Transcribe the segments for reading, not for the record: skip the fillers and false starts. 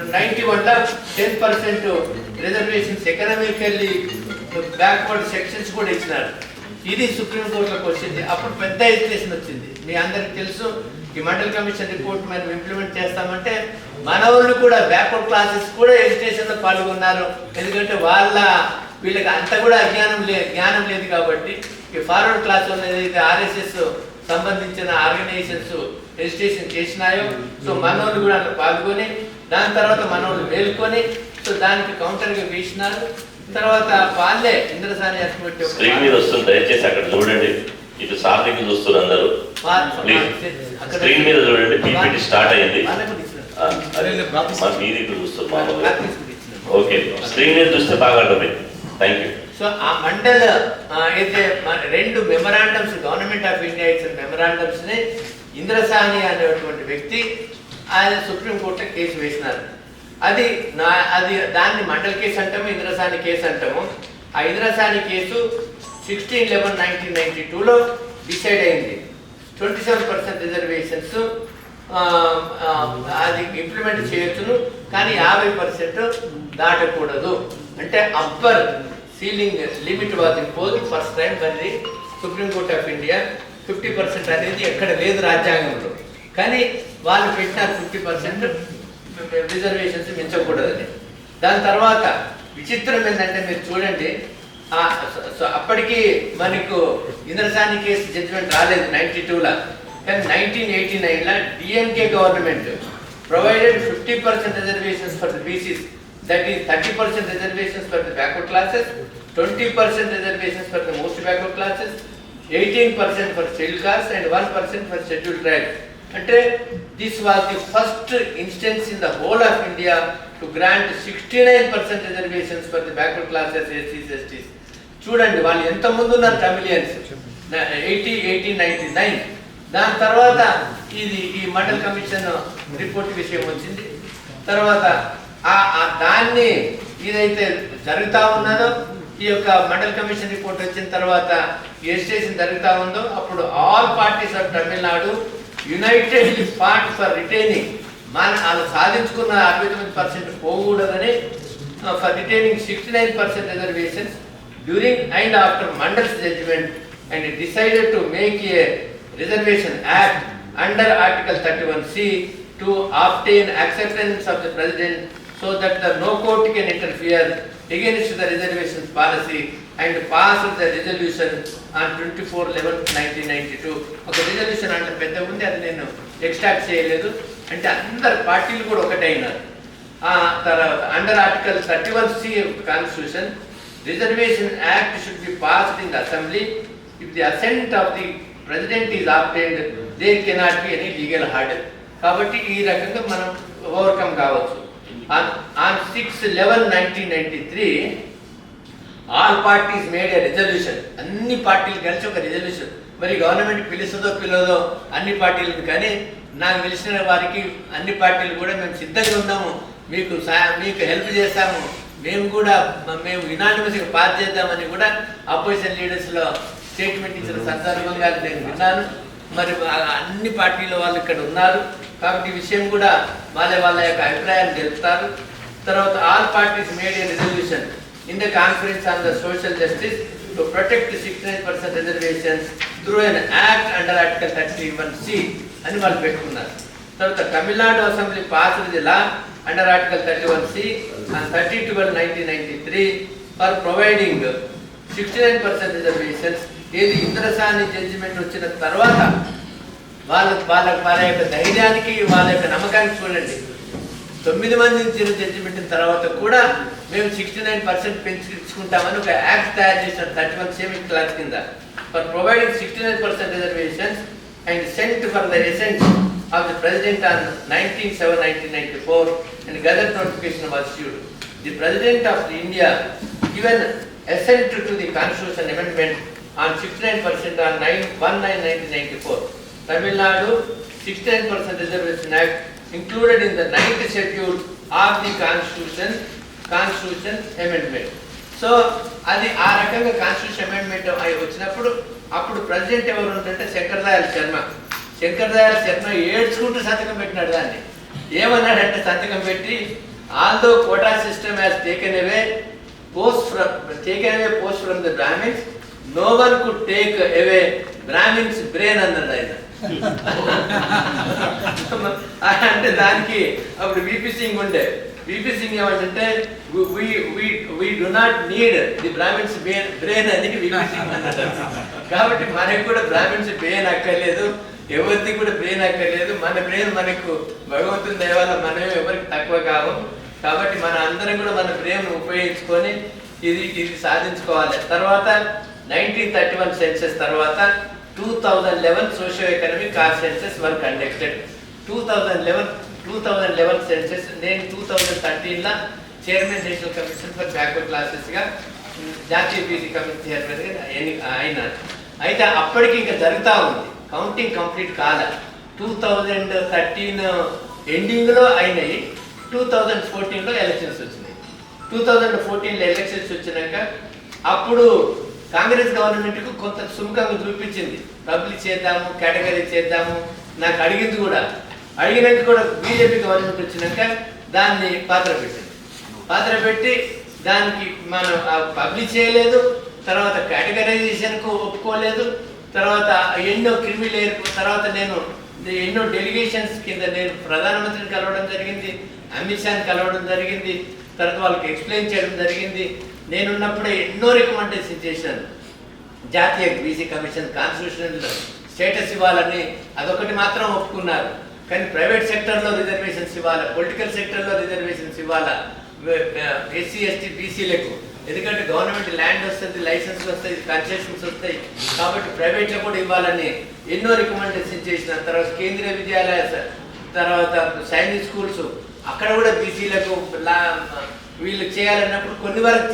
91 10% reservations economically backward sections కూడా ఇచ్చినారు. ఇది సుప్రీంకోర్టులోకి వచ్చింది. అప్పుడు పెద్ద ఎడ్యుకేషన్ వచ్చింది. మీ అందరికి తెలుసు, ఈ మండల్ కమిషన్ రిపోర్ట్ మనం ఇంప్లిమెంట్ చేస్తామంటే మన వాళ్ళు కూడా బ్యాక్వర్డ్ క్లాసెస్ కూడా ఎడ్యుకేషన్లో పాల్గొన్నారు. ఎందుకంటే వీళ్ళకి అంత కూడా జ్ఞానం లేదు కాబట్టి ఈ ఫార్వర్డ్ క్లాస్ ఏదైతే ఆర్ఎస్ఎస్ సంబంధించిన ఆర్గనైజేషన్స్ రిజిస్ట్రేషన్ చేసినాయో, సో మనోళ్ళు కూడా అక్కడ పాల్గొని దాని తర్వాత మనోళ్ళు మేల్కొని సో దానికి కౌంటర్గా వేసినారు. తర్వాత వాళ్ళే ఇంద్రసాని స్క్రీన్ మీద వస్తుంది, దయచేసి అక్కడ చూడండి. ఇటు సార్కి చూస్తున్నారు అందరూ, స్క్రీన్ మీద చూడండి. పీపీటీ స్టార్ట్ అయింది, మీది ఇక్కడ చూస్తున్నారు. ఓకే, స్క్రీన్ మీద చూస్తే బాగా అర్థమైంది. Thank you. సో ఆ మండల్ అయితే 2 మెమరాండమ్స్ గవర్నమెంట్ ఆఫ్ ఇండియా ఇచ్చిన మెమరాండమ్స్ ని ఇంద్రసాని అనేటువంటి వ్యక్తి ఆయన సుప్రీంకోర్టులో కేసు వేసినారు. అది దాన్ని మండల్ కేసు అంటాము, ఇంద్రసాని కేసు అంటాము. ఆ ఇంద్రసాని కేసు 16/11/1992లో డిసైడ్ అయింది. 27% రిజర్వేషన్స్ అది ఇంప్లిమెంట్ చేయొచ్చును, కానీ 50% దాటకూడదు. అంటే upper ceiling limit was impose first time by the supreme court of India. 50% అనేది ఎక్కడ లేదు రాజ్యాంగంలో, కానీ వాళ్ళు పెట్టినారు 50% రిజర్వేషన్స్ మించకూడదని. దాని తర్వాత విచిత్రం ఏంటంటే మీరు చూడండి, అప్పటికి మనకు ఇంద్రసాని కేసు జడ్జిమెంట్ రాలేదు 92లో, కానీ 1989లో DMK government provided 50% reservations for the BCs. That is 30% reservations for the backward classes, 20% reservations for the most backward classes, 18% for scheduled castes and 1% for scheduled tribes. And this was the first instance in the whole of India to grant 69% reservations for the backward classes, SCs, STs. చూడండి వాళ్ళు ఎంత ముందు ఉన్నారు Tamilians. 1899 దాని తర్వాత ఈ mandal commission report విషయం వచ్చింది. తర్వాత దాన్ని ఏదైతే జరుగుతూ ఉన్నదో ఈ యొక్క మండల్ కమిషన్ రిపోర్ట్ వచ్చిన తర్వాత రిజిస్ట్రేషన్ జరుగుతూ ఉందో అప్పుడు all parties of Tamil Nadu united fought for retaining వాళ్ళు సాధించుకున్న 69% పోకూడదని for retaining 69% reservations during and after Mandal's judgement and decided to make a reservation act under article 31C to obtain acceptance of the president so that no court can interfere against the reservations policy and passed the resolution on 24/11/1992. ఒక resolution అంటే పెద్ద ఉంది, అది నేను extract చేయలేదు. అంటే అందరు పార్టీలు కూడా ఒకటైనారు. తర్వాత under article 31C constitution reservation act should be passed in the assembly. If the assent of the president is obtained there cannot be any legal hurdle. కాబట్టి ఈ రకంగా మనం ఓవర్కమ్ కావచ్చు. On 6/11/1993 all parties made a resolution. అన్ని పార్టీలు కలిసి ఒక resolution. మరి గవర్నమెంట్ పిలుస్తుందో పిలవదో అన్ని పార్టీలను, కానీ నాకు తెలిసిన వారికి అన్ని పార్టీలు కూడా మేము సిద్ధంగా ఉన్నాము, మీకు హెల్ప్ చేస్తాము, మేము యునానిమస్గా పాస్ చేద్దామని కూడా అపోజిషన్ లీడర్స్లో స్టేట్మెంట్ ఇచ్చిన సందర్భంగా నేను విన్నాను. మరి అన్ని పార్టీల వాళ్ళు ఇక్కడ ఉన్నారు కాబట్టి ఈ విషయం కూడా వాళ్ళ యొక్క అభిప్రాయాన్ని తెలుపుతారు. తర్వాత all parties made a resolution in the conference on the social justice to protect 69% reservations through N act under article 31C అని వాళ్ళు పెట్టుకున్నారు. తర్వాత Tamil Nadu assembly passed the law under article 31C on 30/12/1993 for providing 69% reservations. ఏది Indra Sawhney judgement వచ్చిన తర్వాత వాళ్ళ యొక్క ధైర్యానికి వాళ్ళ యొక్క నమ్మకానికి చూడండి. 9 మంది ఇచ్చిన జడ్జిమెంట్ తర్వాత కూడా మేము 69% పెంచుకుంటామని ఒక యాక్ట్ తయారు చేసిన 31C క్లాస్ కింద for providing 69% reservations and sent for the assent of the president on 19/7/1994 and gazette notification was issued. The president of India given assent to the constitution amendment on 69% on 9/1/1994. Tamil Nadu 69% reservation act included in the 9th schedule of the constitution amendment. So అది ఆ రకంగా constitution amendment వచ్చినప్పుడు అప్పుడు president ఎవరు ఉంటే శంకర్ దయాళ్ శర్మ ఏడ్చుకుంటూ సంతకం పెట్టినాడు దాన్ని. ఏమన్నాడంటే సంతకం పెట్టి although quota system has taken away post from the Brahmins, no one could take away Brahmins brain అన్నాడు ఆయన. అంటే దానికి అప్పుడు విపి సింగ్ ఉండే. విపి సింగ్ ఏమంటే we do not need the Brahmins brain అని విపి సింగ్ అన్నాడు. కాబట్టి మనకు కూడా బ్రాహ్మిన్స్ బ్రెయిన్ అక్కర్లేదు, ఎవరిది కూడా బ్రెయిన్ అక్కర్లేదు. మన బ్రెయిన్ మనకు భగవంతుని దయ వల్ల మనమే ఎవరికి తక్కువ కావు. కాబట్టి మన అందరం కూడా మన బ్రెయిన్ ఉపయోగించుకొని ఇది సాధించుకోవాలి. తర్వాత 1931 సెన్సెస్ తర్వాత 2011 socio economic caste census were conducted. 2011 census నేను 2013 chairman national commission for backward క్లాసెస్గా జాతీయ బీసీ కమిషన్ చైర్మన్గా అయినా. అయితే అప్పటికి ఇంకా జరుగుతూ ఉంది, కౌంటింగ్ కంప్లీట్ కాలే. 2013 ఎండింగ్లో అయినాయి, 2014లో ఎలక్షన్స్ వచ్చినాయి. 2014లో ఎలక్షన్స్ వచ్చినాక అప్పుడు కాంగ్రెస్ గవర్నమెంట్కు కొంత సుముఖంగా చూపించింది, పబ్లిక్ చేద్దాము, కేటగిరీ చేద్దాము. నాకు అడిగింది కూడా, అడిగినాక కూడా బీజేపీ గవర్నమెంట్ వచ్చినాక దాన్ని పాత్ర పెట్టి దానికి మనం పబ్లిక్ చేయలేదు. తర్వాత కేటగరైజేషన్కు ఒప్పుకోలేదు. తర్వాత ఎన్నో క్రిమిలేర్ తర్వాత నేను ఎన్నో డెలిగేషన్స్ కింద నేను ప్రధానమంత్రిని కలవడం జరిగింది, అమిత్ షాని కలవడం జరిగింది. తర్వాత వాళ్ళకి ఎక్స్ప్లెయిన్ చేయడం జరిగింది. నేనున్నప్పుడే ఎన్నో రికమెండేషన్ చేశాను. జాతీయ బీసీ కమిషన్ కాన్స్టిట్యూషనల్ స్టేటస్ ఇవ్వాలని అదొకటి మాత్రం ఒప్పుకున్నారు. కానీ ప్రైవేట్ సెక్టర్లో రిజర్వేషన్స్ ఇవ్వాలా, పొలిటికల్ సెక్టర్లో రిజర్వేషన్స్ ఇవ్వాలా ఎస్సీ ఎస్టీ బీసీలకు. ఎందుకంటే గవర్నమెంట్ ల్యాండ్ వస్తుంది, లైసెన్స్లు వస్తాయి, కన్సెషన్స్ వస్తాయి. కాబట్టి ప్రైవేట్లో కూడా ఇవ్వాలని ఎన్నో రికమెండేషన్ చేసిన. తర్వాత కేంద్రీయ విద్యాలయ, తర్వాత సైనిక్ స్కూల్స్, అక్కడ కూడా బీసీలకు వీళ్ళు చేయాలన్నప్పుడు కొన్ని వరకు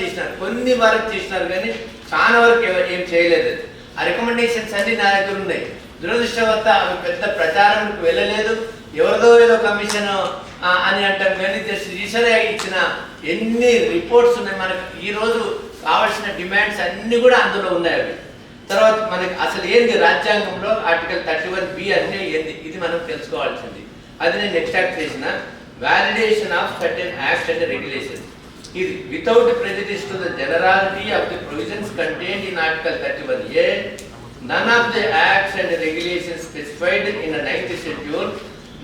చేసినారు కానీ చాలా వరకు ఏం చేయలేదు. ఆ రికమెండేషన్స్ అన్ని నా దగ్గర ఉన్నాయి. దురదృష్టవత్త అవి పెద్ద ప్రచారంకు వెళ్ళలేదు. ఎవరిదో ఏదో కమిషన్ అని అంటారు కానీ రీసెంట్గా ఇచ్చిన ఎన్ని రిపోర్ట్స్ ఉన్నాయి మనకు. ఈరోజు కావాల్సిన డిమాండ్స్ అన్నీ కూడా అందులో ఉన్నాయి. అవి తర్వాత మనకి అసలు ఏంది రాజ్యాంగంలో ఆర్టికల్ 31B అంటే ఏంది, ఇది మనం తెలుసుకోవాల్సింది. అది నేను ఎక్స్ట్రాక్ట్ చేసిన validation of certain acts and regulations. ఇది without prejudice to the generality of the provisions contained in article 31A, none of the acts and regulations specified in the 9th schedule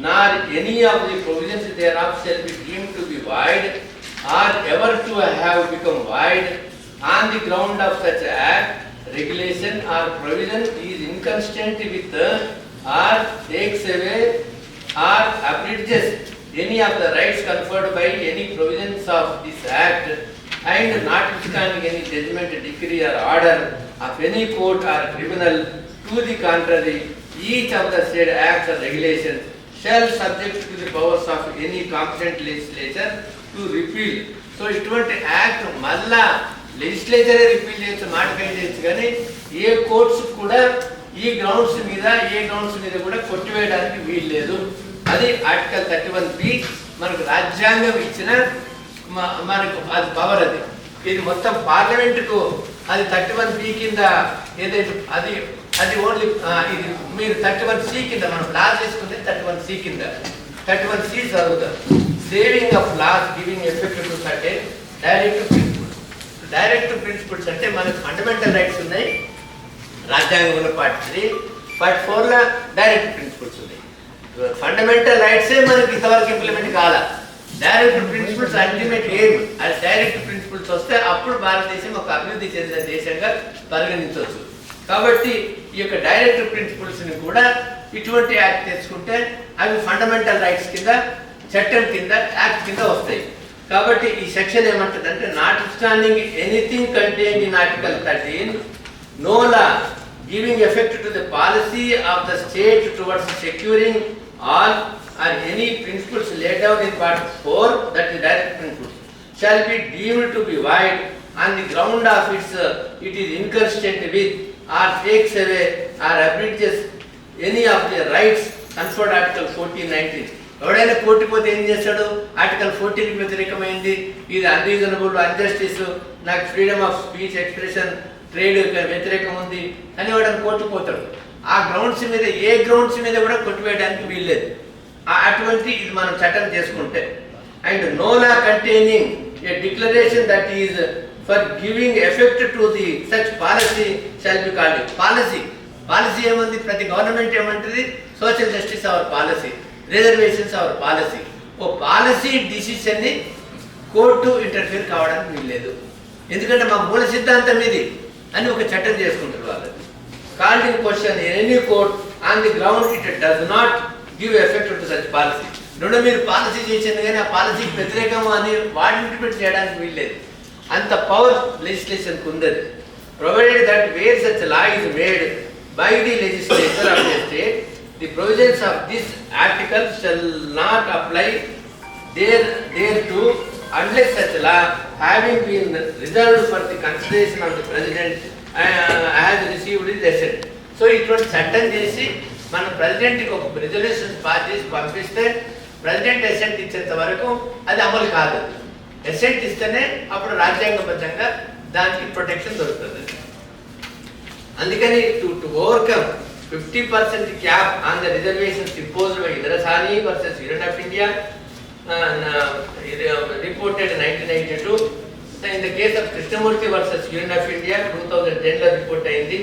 nor any of the provisions thereof shall be deemed to be void or ever to have become void on the ground of such act, regulation or provision is inconsistent with or takes away or abridges any of the rights conferred by any provisions of this act, and notwithstanding any judgment, decree or order of any court or tribunal to the contrary, each of the said acts or regulations shall subject to the powers of any competent legislature to repeal. So ఇటువంటి act మళ్ళా లెజిస్లేచరే repeal చేయొచ్చు, modify చేయొచ్చు. కానీ ఏ courts కూడా ఈ grounds మీద కూడా కొట్టివేయడానికి వీలు లేదు. అది ఆర్టికల్ 31B మనకు రాజ్యాంగం ఇచ్చిన మనకు అది పవర్. ఇది మొత్తం పార్లమెంటుకు అది 31B కింద ఏదైతే అది ఓన్లీ ఇది మీరు 31C కింద మనం లా చేసుకుంటే 31C కింద 31C చదువుతారు. Saving of laws giving effect to certain direct principles అంటే మనకు ఫండమెంటల్ రైట్స్ ఉన్నాయి రాజ్యాంగంలో పార్ట్ 3, పార్ట్ 4లో డైరెక్ట్ ప్రిన్సిపల్స్ ఉన్నాయి. ఫండమెంటల్ రైట్సే మనకి ఇంతవరకు ఇంప్లిమెంట్ కాలా. Direct principles ultimate aim. అది డైరెక్ట్ ప్రిన్సిపల్స్ వస్తే అప్పుడు భారతదేశం ఒక అభివృద్ధి చెందిన దేశంగా పరిగణించవచ్చు. కాబట్టి ఈ యొక్క డైరెక్ట్ ప్రిన్సిపల్స్ని కూడా ఇటువంటి యాక్ట్ తెచ్చుకుంటే అవి ఫండమెంటల్ రైట్స్ కింద, చట్టం కింద, యాక్ట్ కింద వస్తాయి. కాబట్టి ఈ సెక్షన్ ఏమంటుందంటే notwithstanding anything contained in article 13 no law giving effect to the policy of the state towards securing all or any principles laid down in part 4, that is direct principles, shall be deemed to be void on the ground of it is inconsistent with or takes away or abridges any of the rights conferred article 14, 19. ఎవడైనా కోర్టుకు పోతే ఏం చేస్తాడు, article 14కి వ్యతిరేకమైంది, ఇది unreasonable, unjustice, నాకు freedom of speech, expression, trade వ్యతిరేకం ఉంది అని వాడని కోర్టుకు పోతాడు. ఆ గ్రౌండ్స్ మీద ఏ గ్రౌండ్స్ మీద కూడా కొట్టివేయడానికి వీల్లేదు. అటువంటి ఇది మనం చట్టం చేసుకుంటే, and no law containing a declaration that is for giving effect to the such policy shall be called. Policy ఏముంది? ప్రతి గవర్నమెంట్ ఏమంటుంది? Social justice our policy, reservations our policy. ఓ పాలసీ డిసిషన్ని కోర్టు ఇంటర్ఫియర్ కావడానికి వీల్లేదు, ఎందుకంటే మా మూల సిద్ధాంతం ఇది అని ఒక చట్టం చేసుకుంటారు వాళ్ళు. Called in question any court on the ground it does not give effect to such policy. రెండో మీరు పాలసీ చేసింది కానీ ఆ పాలసీకి వ్యతిరేకము అని వాటిని ఇంటర్ప్రిట్ చేయడానికి వీల్లేదు. అంత పవర్ లెజిస్లేషన్కి ఉంది. Provided that wear such law is made by the legislature of the state, the provisions of this article shall not apply thereto unless such law having been reserved for the consideration of the president has received his assent. So ఇటువంటి చట్టం చేసి మన ప్రెసిడెంట్కి ఒక resolution pass చేసి పంపిస్తే president assigned ఇచ్చేంత వరకు అది అమలు కాదు. అసెంట్ ఇస్తేనే అప్పుడు రాజ్యాంగబద్ధంగా దానికి ప్రొటెక్షన్ దొరుకుతుంది. అందుకని to overcome 50% cap on the reservations imposed by Indra Sawhney versus union of India reported in 1992. In the case of Krishnamurthy versus Union of India 2010 లో రిపోర్ట్ అయింది.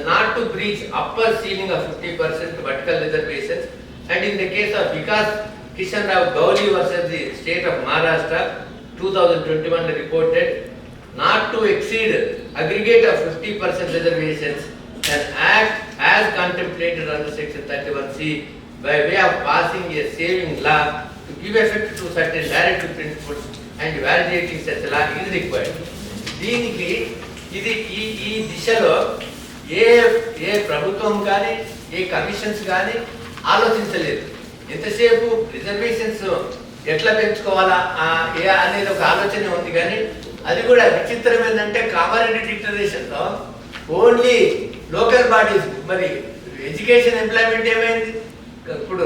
Not to breach upper ceiling of 50% vertical reservations, and in the case of Vikas Kishan Rao Gauli versus the state of Maharashtra 2021 లో reported not to exceed aggregate of 50% reservations and act as contemplated under section 31C by way of passing a saving law to give effect to certain directive principles and validating such law is required. దీనికి ఇది ఈ దిశలో ఏ ప్రభుత్వం కానీ ఏ commissions కానీ ఆలోచించలేదు. ఎంతసేపు reservations ఎట్లా పెంచుకోవాలా అనేది ఒక ఆలోచన ఉంది, కానీ అది కూడా విచిత్రం ఏంటంటే కామారెడ్డి డిక్లరేషన్లో ఓన్లీ లోకల్ బాడీస్, మరి ఎడ్యుకేషన్ ఎంప్లాయ్మెంట్ ఏమైంది? ఇప్పుడు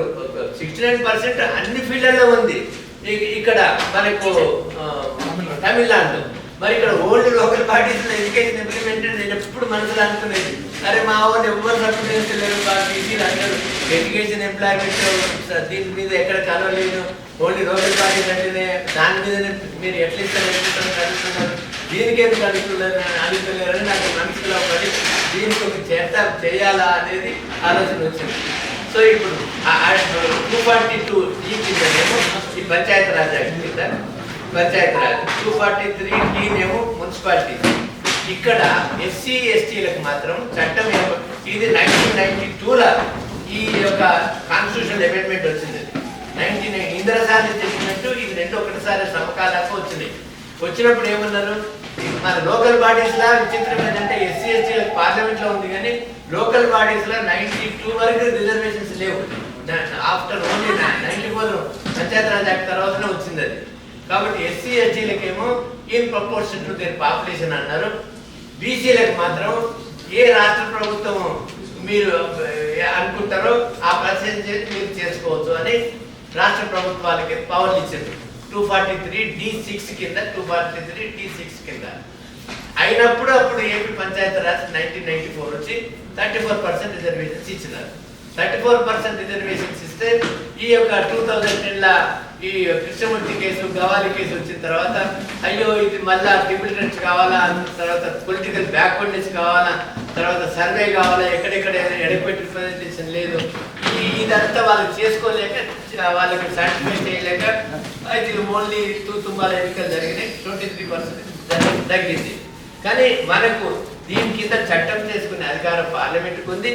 69% అన్ని ఫీల్డ్లలో ఉంది. ఇక్కడ మనకు తమిళనాడు, మరి ఇక్కడ old local bodies education implement నేను ఎప్పుడు మనసులో అనుకునేది, అరే మా వాళ్ళు ఎవరు రిప్రజెంటలేరు బీసీలు అందరూ ఎడ్యుకేషన్ ఎంప్లాయ్మెంట్ దీని మీద ఎక్కడ కలవలేదు, ఓన్లీ లోకల్ బాడీస్ అంటేనే దాని మీద మీరు ఎట్లా అడుగుతున్నారు, దీనికి ఎందుకు అడుగుతలేరని నాకు మనసులో పడి దీనికి ఒక చేయాలా అనేది ఆలోచన వచ్చింది. సో ఇప్పుడు 242 ఈ కిందనేమో ఈ పంచాయత్ రాజ్ యాక్ట్ కింద పంచాయత్ రాజ్, 243 టీనేమో మున్సిపాలిటీ. ఇక్కడ ఎస్సీ ఎస్టీలకు మాత్రం చట్టం ఇది 1992లో ఈ యొక్క కాన్స్టిట్యూషనల్ అమెండ్మెంట్ వచ్చింది. 99 ఇందిరాసాని చెప్పినట్టు ఇది రెండు ఒకటిసారి సమకాలకు వచ్చినాయి. వచ్చినప్పుడు ఏమన్నారు, మన లోకల్ బాడీస్ లా విచిత్రం ఏంటంటే ఎస్సీ ఎస్టీలకు పార్లమెంట్ లో ఉంది, కానీ లోకల్ బాడీస్ లో 92 వరకు రిజర్వేషన్స్ లేవు. After only 94 Panchayat Raj act తర్వాతనే వచ్చింది అది. కాబట్టి ఎస్సీ ఎస్టీలకేమో in proportion to their population అన్నారు. బీసీలకు మాత్రం ఏ రాష్ట్ర ప్రభుత్వం మీరు అనుకుంటారో ఆ పర్సెంటేజ్ మీరు చేసుకోవచ్చు అని రాష్ట్ర ప్రభుత్వాలకి పవర్లు ఇచ్చింది. 243D6 కింద 243D6 కింద అయినప్పుడు అప్పుడు ఏపీ పంచాయతీ రాజ్ 1994 వచ్చి 34% రిజర్వేషన్స్ ఇచ్చినారు. 34% రిజర్వేషన్స్ ఇస్తే ఈ యొక్క 2010లో ఈ కృష్ణమూర్తి కేసు గవాలి కేసు వచ్చిన తర్వాత అయ్యో ఇది మళ్ళా డిబిలిటెన్స్ కావాలా, తర్వాత పొలిటికల్ బ్యాక్వర్డ్నెస్ కావాలా, తర్వాత సర్వే కావాలా, ఎక్కడెక్కడ ఎడపెట్టి రిప్రజెంటేషన్ లేదు, ఇదంతా వాళ్ళకి చేసుకోలేక వాళ్ళకి సాటిస్ఫై చేయలేక అయితే ఓన్లీ తూతుంబాల ఎన్నికలు జరిగినాయి. 23% తగ్గింది. కానీ మనకు దీని కింద చట్టం చేసుకునే అధికారం పార్లమెంట్కి ఉంది.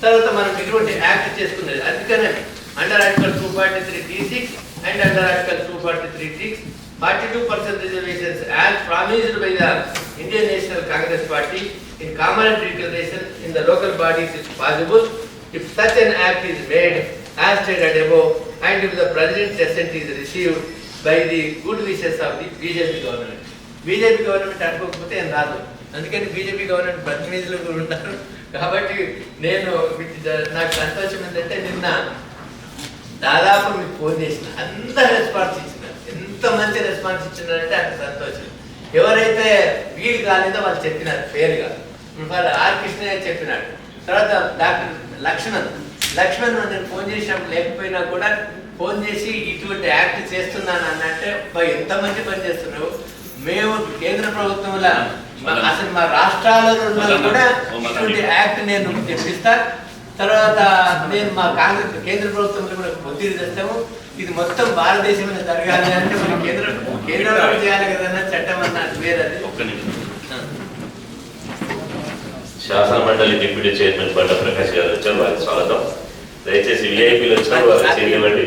తర్వాత మనం ఇటువంటి యాక్ట్ చేసుకున్నది. అందుకనే under article 243D6 and under article 243D 42% reservations as promised by the Indian National Congress Party in common declaration in the local bodies is possible if such an act is made as stated above and if the president's assent is received by the good wishes of the BJP government. BJP government అనుకోకపోతే ఏం రాదు. అందుకని BJP government ప్రతినిధులు కూడా ఉంటారు. కాబట్టి నేను నాకు సంతోషం ఏంటంటే నిన్న దాదాపు మీకు ఫోన్ చేసిన అంత రెస్పాన్స్ ఇచ్చినారు. ఎంత మంచి రెస్పాన్స్ ఇచ్చినారంటే అంత సంతోషం. ఎవరైతే వీలు కాలేదో వాళ్ళు చెప్పినారు పేరుగా. ఆర్ కృష్ణయ్య చెప్పినాడు, తర్వాత డాక్టర్ లక్ష్మణ్ లక్ష్మణ్ నేను ఫోన్ చేసినప్పుడు లేకపోయినా కూడా ఫోన్ చేసి ఇటువంటి యాక్ట్ చేస్తున్నాను అన్నట్టే ఎంతమంది పని చేస్తున్నారు. మేము కేంద్ర ప్రభుత్వంలో అసలు మా రాష్ట్రాలలో ఉన్నా కూడా ఇటువంటి యాక్ట్ నేను తెప్పిస్తా. తర్వాత నేను మా కాంగ్రెస్ కేంద్ర ప్రభుత్వంలో కూడా ఒత్తిడి తెస్తాము. ఇది మొత్తం భారతదేశంలో జరగాలి అంటే మనం కేంద్రంలో చేయాలి కదన్నా, చట్టం అన్నట్టు వేరది. ఒక్క నిమిషం. శాసన మండలి డిప్యూటీ చైర్మన్ బండ ప్రకాష్ గారు వచ్చారు, వారికి స్వాగతం. దయచేసి విఐపీలు వచ్చిన వారికి చేయండి.